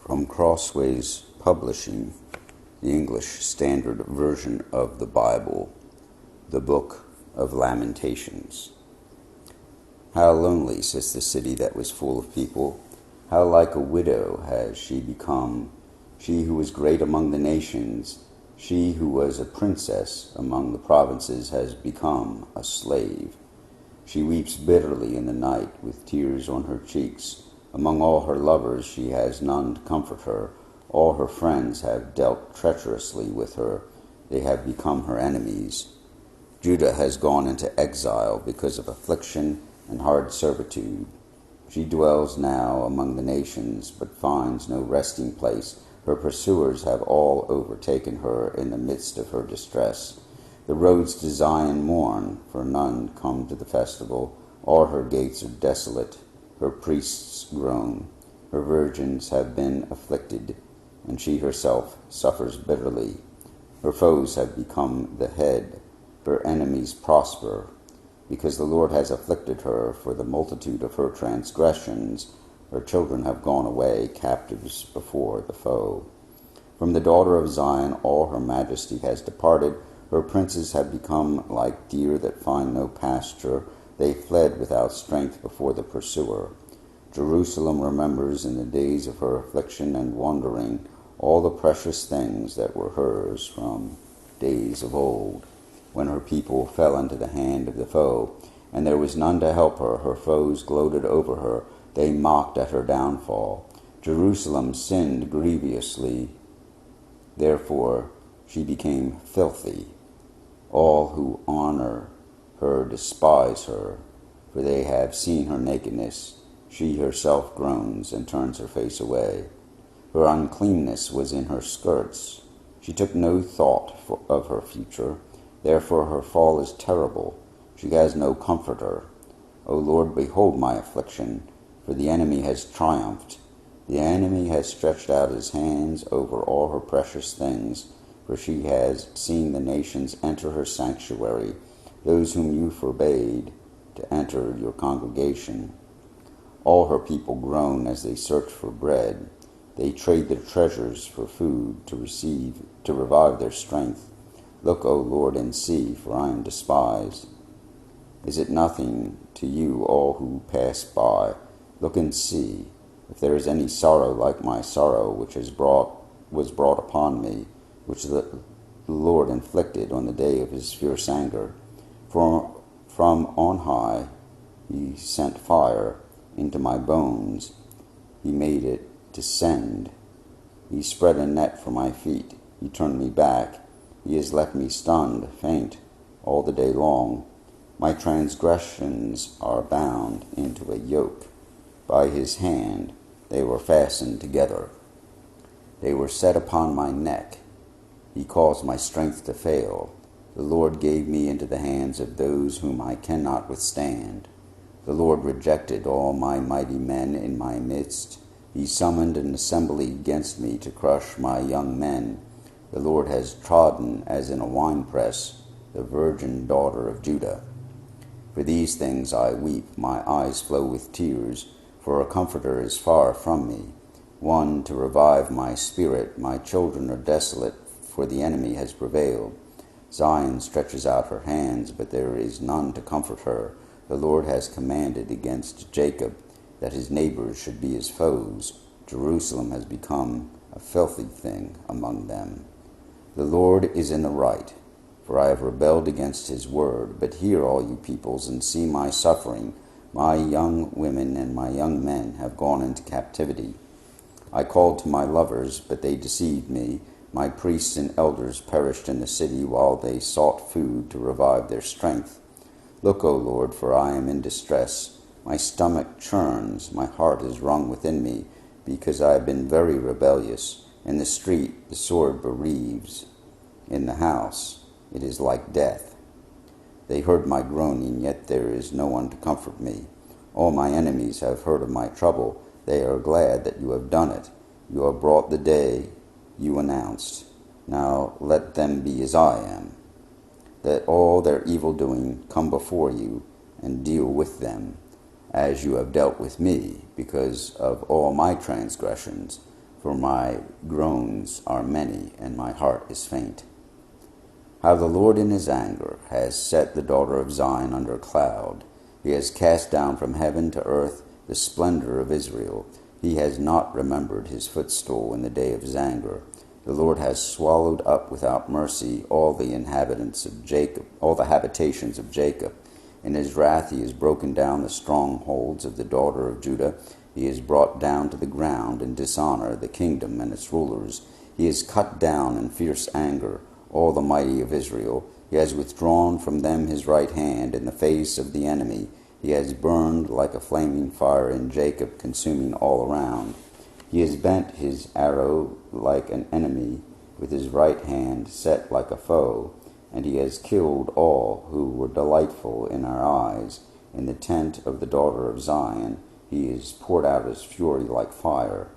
From Crossways Publishing, the English Standard Version of the Bible, the Book of Lamentations. How lonely sits the city that was full of people. How like a widow has she become, she who was great among the nations. She who was a princess among the provinces has become a slave. She weeps bitterly in the night with tears on her cheeks. Among all her lovers she has none to comfort her. All her friends have dealt treacherously with her. They have become her enemies. Judah has gone into exile because of affliction and hard servitude. She dwells now among the nations, but finds no resting place. Her pursuers have all overtaken her in the midst of her distress. The roads to Zion mourn, for none come to the festival. All her gates are desolate. Her priests groan. Her virgins have been afflicted, and she herself suffers bitterly. Her foes have become the head. Her enemies prosper, because the Lord has afflicted her for the multitude of her transgressions. Her children have gone away captives before the foe. From the daughter of Zion all her majesty has departed. Her princes have become like deer that find no pasture. They fled without strength before the pursuer. Jerusalem remembers in the days of her affliction and wandering all the precious things that were hers from days of old, when her people fell into the hand of the foe, and there was none to help her. Her foes gloated over her. They mocked at her downfall. Jerusalem sinned grievously. Therefore she became filthy. All who honor her despise her, for they have seen her nakedness. She herself groans and turns her face away. Her uncleanness was in her skirts. She took no thought of her future. Therefore her fall is terrible. She has no comforter. O Lord, behold my affliction, for the enemy has triumphed. The enemy has stretched out his hands over all her precious things, for she has seen the nations enter her sanctuary, those whom you forbade to enter your congregation. All her people groan as they search for bread. They trade their treasures for food to revive their strength. Look, O Lord, and see, for I am despised. Is it nothing to you, all who pass by? Look and see, if there is any sorrow like my sorrow, which was brought upon me, which the Lord inflicted on the day of his fierce anger. For from on high he sent fire into my bones. He made it descend. He spread a net for my feet. He turned me back. He has left me stunned, faint, all the day long. My transgressions are bound into a yoke. By his hand they were fastened together. They were set upon my neck. He caused my strength to fail. The Lord gave me into the hands of those whom I cannot withstand. The Lord rejected all my mighty men in my midst. He summoned an assembly against me to crush my young men. The Lord has trodden as in a winepress the virgin daughter of Judah. For these things I weep, my eyes flow with tears, for a comforter is far from me, one to revive my spirit. My children are desolate, for the enemy has prevailed. Zion stretches out her hands, but there is none to comfort her. The Lord has commanded against Jacob that his neighbors should be his foes. Jerusalem has become a filthy thing among them. The Lord is in the right, for I have rebelled against his word. But hear, all you peoples, and see my suffering. My young women and my young men have gone into captivity. I called to my lovers, but they deceived me. My priests and elders perished in the city while they sought food to revive their strength. Look, O Lord, for I am in distress. My stomach churns, my heart is wrung within me, because I have been very rebellious. In the street the sword bereaves. In the house it is like death. They heard my groaning, yet there is no one to comfort me. All my enemies have heard of my trouble. They are glad that you have done it. You have brought the day you announced. Now let them be as I am. Let all their evil doing come before you, and deal with them, as you have dealt with me, because of all my transgressions. for my groans are many, and my heart is faint. How the Lord in his anger has set the daughter of Zion under a cloud. He has cast down from heaven to earth the splendor of Israel. He has not remembered his footstool in the day of his anger. The Lord has swallowed up without mercy all the inhabitants of Jacob, all the habitations of Jacob. In his wrath he has broken down the strongholds of the daughter of Judah. He has brought down to the ground in dishonor the kingdom and its rulers. He has cut down in fierce anger all the mighty of Israel. He has withdrawn from them his right hand in the face of the enemy. He has burned like a flaming fire in Jacob, consuming all around. He has bent his arrow like an enemy, with his right hand set like a foe, and he has killed all who were delightful in our eyes. In the tent of the daughter of Zion he has poured out his fury like fire.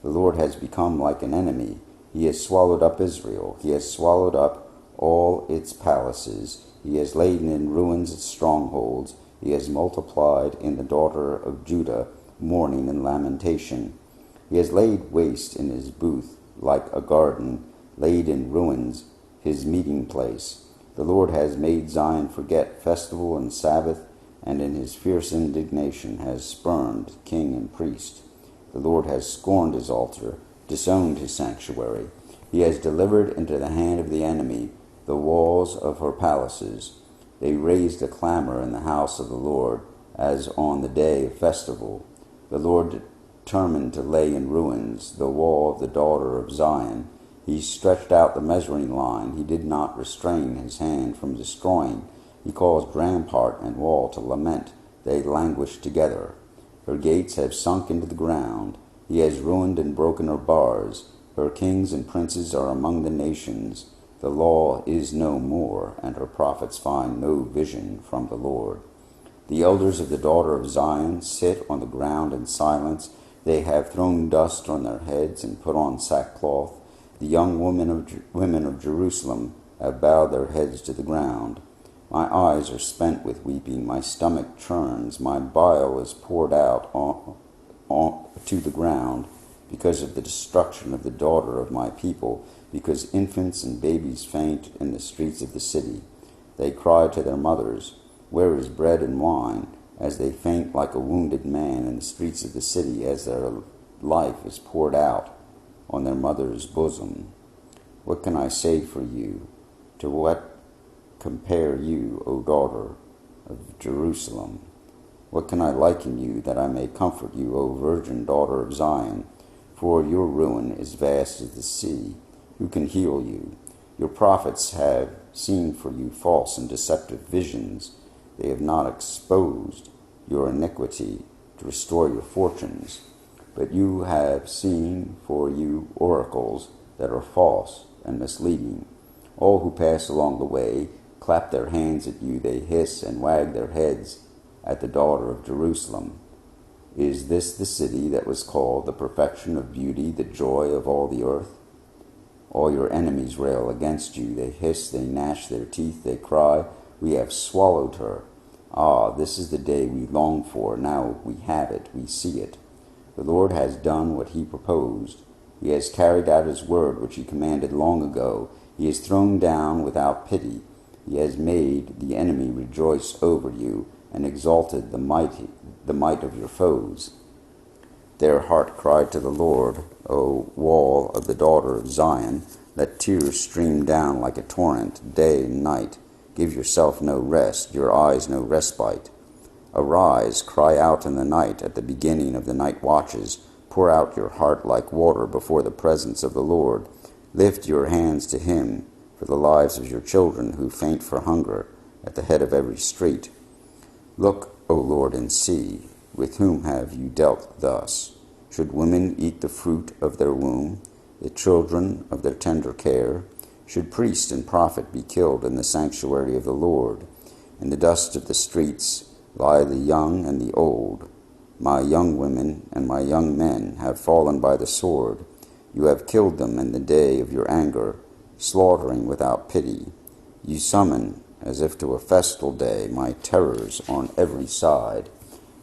The Lord has become like an enemy. He has swallowed up Israel. He has swallowed up all its palaces. He has laden in ruins its strongholds. He has multiplied in the daughter of Judah mourning and lamentation. He has laid waste in his booth like a garden, laid in ruins his meeting place. The Lord has made Zion forget festival and Sabbath, and in his fierce indignation has spurned king and priest. The Lord has scorned his altar, disowned his sanctuary. He has delivered into the hand of the enemy the walls of her palaces. They raised a clamor in the house of the Lord, as on the day of festival. The Lord determined to lay in ruins the wall of the daughter of Zion. He stretched out the measuring line. He did not restrain his hand from destroying. He caused rampart and wall to lament. They languished together. Her gates have sunk into the ground. He has ruined and broken her bars. Her kings and princes are among the nations. The law is no more, and her prophets find no vision from the Lord. The elders of the daughter of Zion sit on the ground in silence. They have thrown dust on their heads and put on sackcloth. The young women of Jerusalem have bowed their heads to the ground. My eyes are spent with weeping. My stomach churns. My bile is poured out to the ground because of the destruction of the daughter of my people, because infants and babies faint in the streets of the city. They cry to their mothers, "Where is bread and wine?" as they faint like a wounded man in the streets of the city, as their life is poured out on their mother's bosom. What can I say for you? To what compare you, O daughter of Jerusalem? What can I liken you, that I may comfort you, O virgin daughter of Zion? For your ruin is vast as the sea. Who can heal you? Your prophets have seen for you false and deceptive visions. They have not exposed your iniquity to restore your fortunes. But you have seen for you oracles that are false and misleading. All who pass along the way clap their hands at you. They hiss and wag their heads at the daughter of Jerusalem. Is this the city that was called the perfection of beauty, the joy of all the earth? All your enemies rail against you. They hiss, they gnash their teeth, they cry, "We have swallowed her." Ah, this is the day we longed for. Now we have it, we see it. The Lord has done what he proposed. He has carried out his word which he commanded long ago. He has thrown down without pity. He has made the enemy rejoice over you, and exalted the might of your foes. Their heart cried to the Lord, O wall of the daughter of Zion. Let tears stream down like a torrent, day and night. Give yourself no rest, your eyes no respite. Arise, cry out in the night, at the beginning of the night watches. Pour out your heart like water before the presence of the Lord. Lift your hands to him for the lives of your children who faint for hunger at the head of every street. Look, O Lord, and see, with whom have you dealt thus? Should women eat the fruit of their womb, the children of their tender care? Should priest and prophet be killed in the sanctuary of the Lord? In the dust of the streets lie the young and the old. My young women and my young men have fallen by the sword. You have killed them in the day of your anger, slaughtering without pity. You summon, as if to a festal day, my terrors on every side.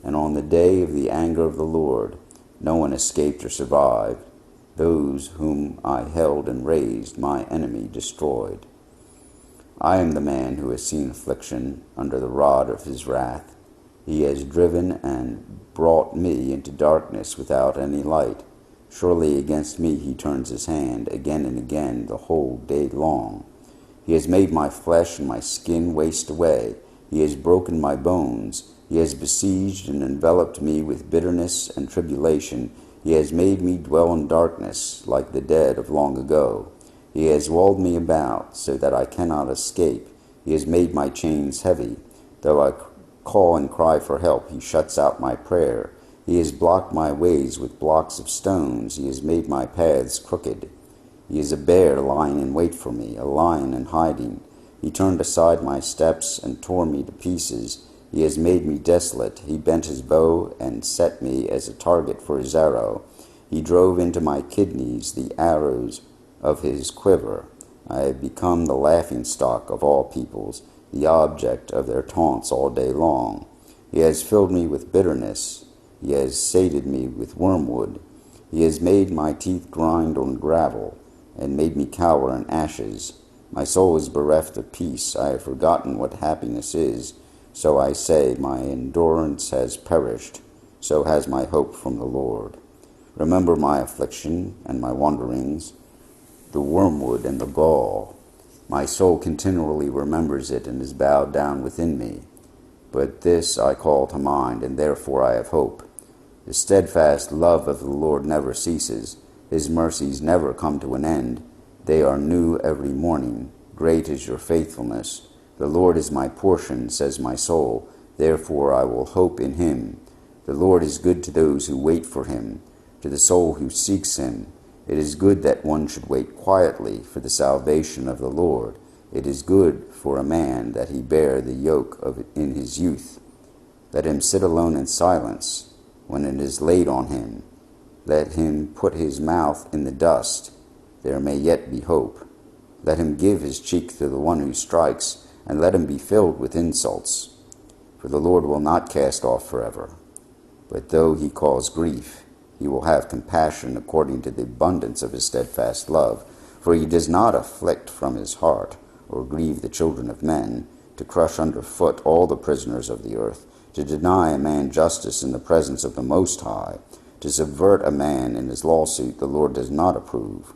And on the day of the anger of the Lord, no one escaped or survived. Those whom I held and raised, my enemy destroyed. I am the man who has seen affliction under the rod of his wrath. He has driven and brought me into darkness without any light. Surely against me he turns his hand again and again the whole day long. He has made my flesh and my skin waste away. He has broken my bones. He has besieged and enveloped me with bitterness and tribulation. He has made me dwell in darkness like the dead of long ago. He has walled me about so that I cannot escape. He has made my chains heavy. Though I call and cry for help, he shuts out my prayer. He has blocked my ways with blocks of stones. He has made my paths crooked. He is a bear lying in wait for me, a lion in hiding. He turned aside my steps and tore me to pieces. He has made me desolate. He bent his bow and set me as a target for his arrow. He drove into my kidneys the arrows of his quiver. I have become the laughingstock of all peoples, the object of their taunts all day long. He has filled me with bitterness. He has sated me with wormwood. He has made my teeth grind on gravel, and made me cower in ashes. My soul is bereft of peace. I have forgotten what happiness is. So I say, my endurance has perished. So has my hope from the Lord. Remember my affliction and my wanderings, the wormwood and the gall. My soul continually remembers it and is bowed down within me. But this I call to mind, and therefore I have hope. The steadfast love of the Lord never ceases. His mercies never come to an end. They are new every morning. Great is your faithfulness. The Lord is my portion, says my soul. Therefore I will hope in him. The Lord is good to those who wait for him, to the soul who seeks him. It is good that one should wait quietly for the salvation of the Lord. It is good for a man that he bear the yoke in his youth. Let him sit alone in silence when it is laid on him. Let him put his mouth in the dust. There may yet be hope. Let him give his cheek to the one who strikes, and let him be filled with insults. For the Lord will not cast off forever. But though he cause grief, he will have compassion according to the abundance of his steadfast love. For he does not afflict from his heart, or grieve the children of men, to crush under foot all the prisoners of the earth, to deny a man justice in the presence of the Most High, to subvert a man in his lawsuit the Lord does not approve.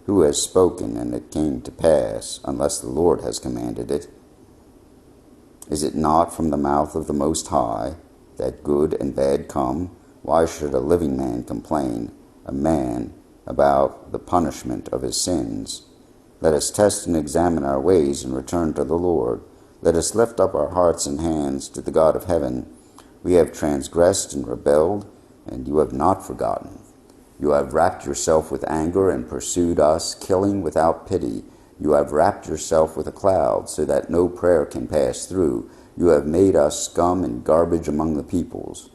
Who has spoken, and it came to pass, unless the Lord has commanded it? Is it not from the mouth of the Most High that good and bad come? Why should a living man complain, a man, about the punishment of his sins? Let us test and examine our ways and return to the Lord. Let us lift up our hearts and hands to the God of heaven. We have transgressed and rebelled, and you have not forgotten. You have wrapped yourself with anger and pursued us, killing without pity. You have wrapped yourself with a cloud, so that no prayer can pass through. You have made us scum and garbage among the peoples.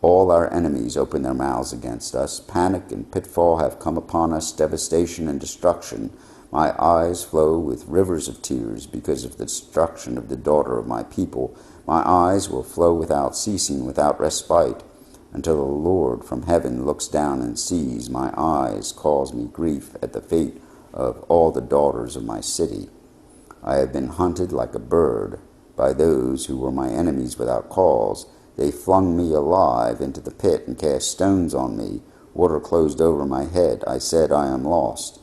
All our enemies open their mouths against us. Panic and pitfall have come upon us, devastation and destruction. My eyes flow with rivers of tears because of the destruction of the daughter of my people. My eyes will flow without ceasing, without respite, until the Lord from heaven looks down and sees. My eyes cause me grief at the fate of all the daughters of my city. I have been hunted like a bird by those who were my enemies without cause. They flung me alive into the pit and cast stones on me. Water closed over my head. I said, I am lost.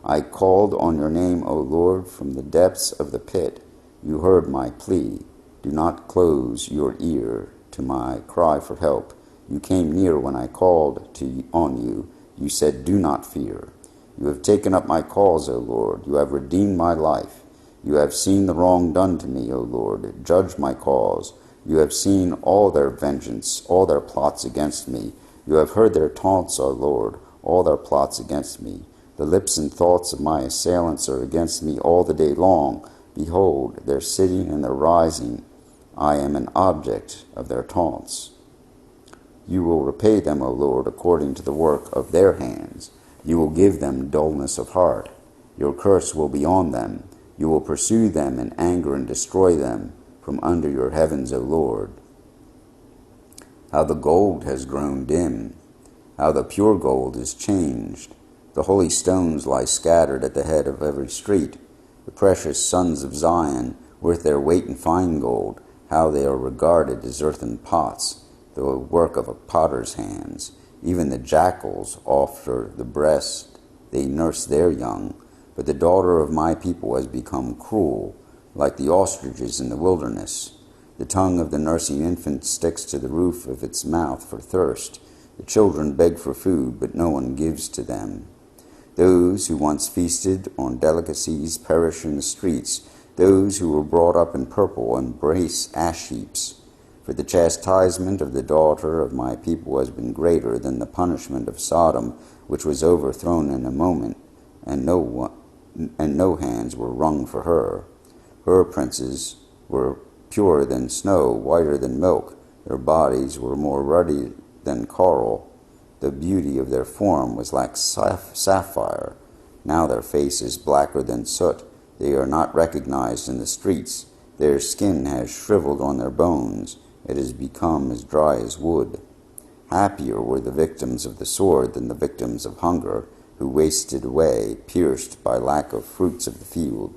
I called on your name, O Lord, from the depths of the pit. You heard my plea. Do not close your ear to my cry for help. You came near when I called on you. You said, do not fear. You have taken up my cause, O Lord. You have redeemed my life. You have seen the wrong done to me, O Lord. Judge my cause. You have seen all their vengeance, all their plots against me. You have heard their taunts, O Lord, all their plots against me. The lips and thoughts of my assailants are against me all the day long. Behold, their sitting and their rising. I am an object of their taunts. You will repay them, O Lord, according to the work of their hands. You will give them dullness of heart. Your curse will be on them. You will pursue them in anger and destroy them from under your heavens, O Lord. How the gold has grown dim, how the pure gold is changed. The holy stones lie scattered at the head of every street. The precious sons of Zion, worth their weight in fine gold, how they are regarded as earthen pots, the work of a potter's hands. Even the jackals offer the breast, they nurse their young. But the daughter of my people has become cruel, like the ostriches in the wilderness. The tongue of the nursing infant sticks to the roof of its mouth for thirst. The children beg for food, but no one gives to them. Those who once feasted on delicacies perish in the streets. Those who were brought up in purple embrace ash heaps. For the chastisement of the daughter of my people has been greater than the punishment of Sodom, which was overthrown in a moment, and no hands were wrung for her. Her princes were purer than snow, whiter than milk. Their bodies were more ruddy than coral. The beauty of their form was like sapphire. Now their face is blacker than soot. They are not recognized in the streets. Their skin has shriveled on their bones. It has become as dry as wood. Happier were the victims of the sword than the victims of hunger, who wasted away, pierced by lack of fruits of the field.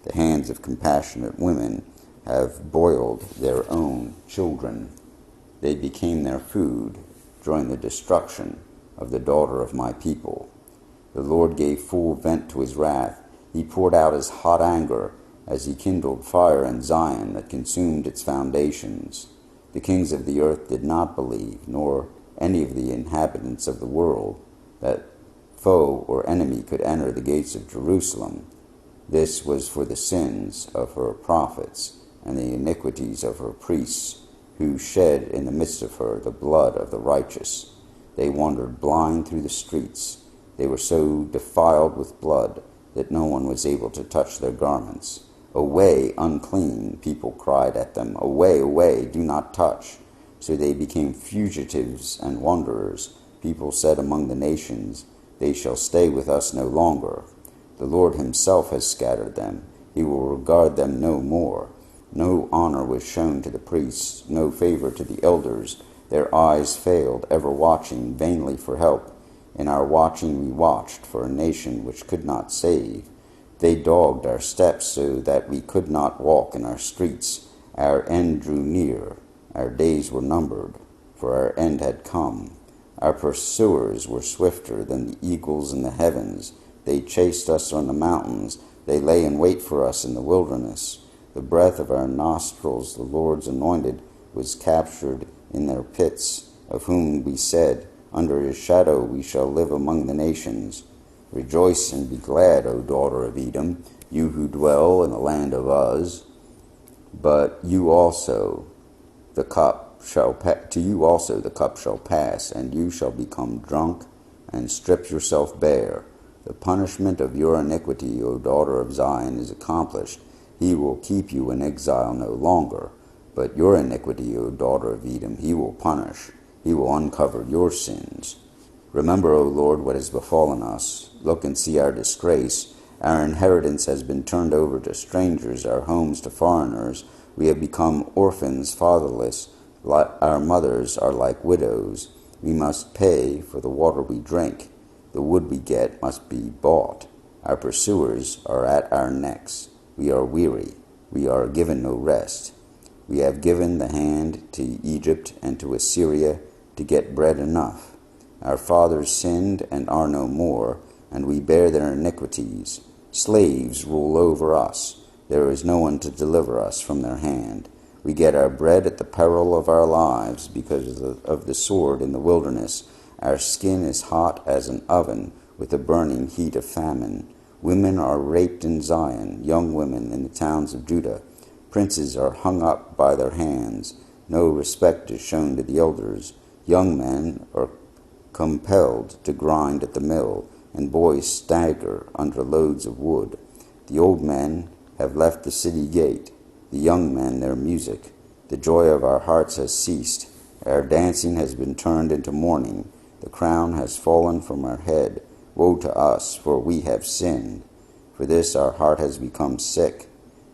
The hands of compassionate women have boiled their own children. They became their food during the destruction of the daughter of my people. The Lord gave full vent to his wrath. He poured out his hot anger as he kindled fire in Zion that consumed its foundations. The kings of the earth did not believe, nor any of the inhabitants of the world, that foe or enemy could enter the gates of Jerusalem. This was for the sins of her prophets and the iniquities of her priests, who shed in the midst of her the blood of the righteous. They wandered blind through the streets. They were so defiled with blood that no one was able to touch their garments. Away, unclean, people cried at them. Away, away, do not touch. So they became fugitives and wanderers. People said among the nations, they shall stay with us no longer. The Lord himself has scattered them. He will regard them no more. No honor was shown to the priests, no favor to the elders. Their eyes failed, ever watching vainly for help. In our watching we watched for a nation which could not save. They dogged our steps so that we could not walk in our streets. Our end drew near. Our days were numbered, for our end had come. Our pursuers were swifter than the eagles in the heavens. They chased us on the mountains. They lay in wait for us in the wilderness. The breath of our nostrils, the Lord's anointed, was captured in their pits, of whom we said, under his shadow we shall live among the nations. Rejoice and be glad, O daughter of Edom, you who dwell in the land of Uz. But you also the cup shall to you also the cup shall pass, and you shall become drunk and strip yourself bare. The punishment of your iniquity, O daughter of Zion, is accomplished. He will keep you in exile no longer. But your iniquity, O daughter of Edom, he will punish. He will uncover your sins. Remember, O Lord, what has befallen us. Look and see our disgrace. Our inheritance has been turned over to strangers, our homes to foreigners. We have become orphans, fatherless. Our mothers are like widows. We must pay for the water we drink. The wood we get must be bought. Our pursuers are at our necks. We are weary. We are given no rest. We have given the hand to Egypt and to Assyria to get bread enough. Our fathers sinned and are no more, and we bear their iniquities. Slaves rule over us. There is no one to deliver us from their hand. We get our bread at the peril of our lives because of the sword in the wilderness. Our skin is hot as an oven with the burning heat of famine. Women are raped in Zion, young women in the towns of Judah. Princes are hung up by their hands. No respect is shown to the elders. Young men are compelled to grind at the mill, and boys stagger under loads of wood. The old men have left the city gate, the young men their music. The joy of our hearts has ceased. Our dancing has been turned into mourning. The crown has fallen from our head. Woe to us, for we have sinned. For this our heart has become sick.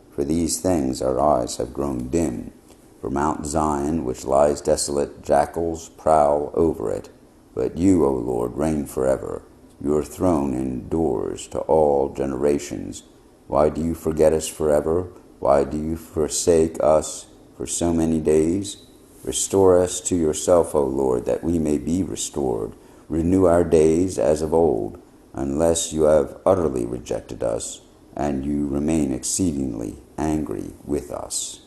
For these things our eyes have grown dim. For Mount Zion, which lies desolate, jackals prowl over it. But you, O Lord, reign forever. Your throne endures to all generations. Why do you forget us forever? Why do you forsake us for so many days? Restore us to yourself, O Lord, that we may be restored. Renew our days as of old, unless you have utterly rejected us, and you remain exceedingly angry with us.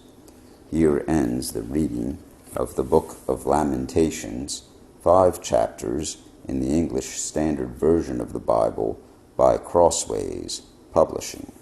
Here ends the reading of the Book of Lamentations, 5 chapters in the English Standard Version of the Bible by Crossways Publishing.